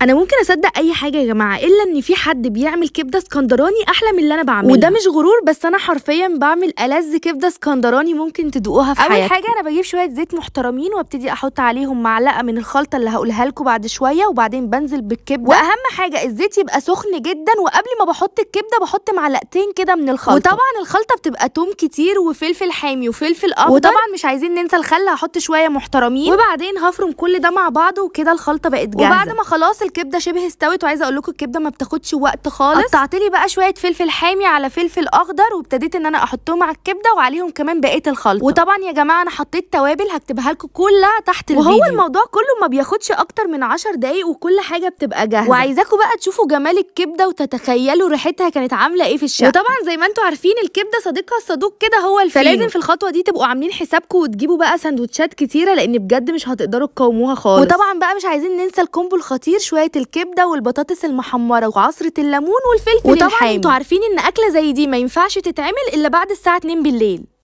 انا ممكن اصدق اي حاجه يا جماعه الا ان في حد بيعمل كبده اسكندراني احلى من اللي انا بعملها، وده مش غرور بس انا حرفيا بعمل ألذ كبده اسكندراني ممكن تدوقوها في حياتكم. اول حاجه انا بجيب شويه زيت محترمين وابتدي احط عليهم معلقه من الخلطه اللي هقولها لكم بعد شويه، وبعدين بنزل بالكبده، واهم حاجه الزيت يبقى سخن جدا، وقبل ما بحط الكبده بحط معلقتين كده من الخلطه، وطبعا الخلطه بتبقى توم كتير وفلفل حامي وفلفل اخضر، وطبعا مش عايزين ننسى الخل، هحط شويه محترمين، وبعدين هفرم كل ده مع بعضه وكده الخلطه بقت جاهزه. وبعد ما خلاص الكبده شبه استوت، وعايزه اقول لكم الكبده ما بتاخدش وقت خالص، قطعت لي بقى شويه فلفل حامي على فلفل اخضر، وابتديت ان انا احطهم على الكبده وعليهم كمان بقيه الخلطه. وطبعا يا جماعه انا حطيت توابل هكتبها لكم كلها تحت الفيديو، وهو الموضوع كله ما بياخدش اكتر من 10 دقايق وكل حاجه بتبقى جاهزه. وعايزاكم بقى تشوفوا جمال الكبده وتتخيلوا ريحتها كانت عامله ايه في الشقه. وطبعا زي ما انتم عارفين الكبده صديقها الصدوق كده هو الفينو، فلازم في الخطوه دي تبقوا عاملين حسابكم وتجيبوا بقى سندوتشات كتيره، لان بجد مش هتقدروا تقاوموها خالص. وطبعا بقى مش عايزين ننسى الكومبو الخطير، شويه الكبده والبطاطس المحمره وعصره الليمون والفلفل الحامي. وطبعا انتوا عارفين ان اكله زي دي ما ينفعش تتعمل الا بعد الساعه 2 بالليل.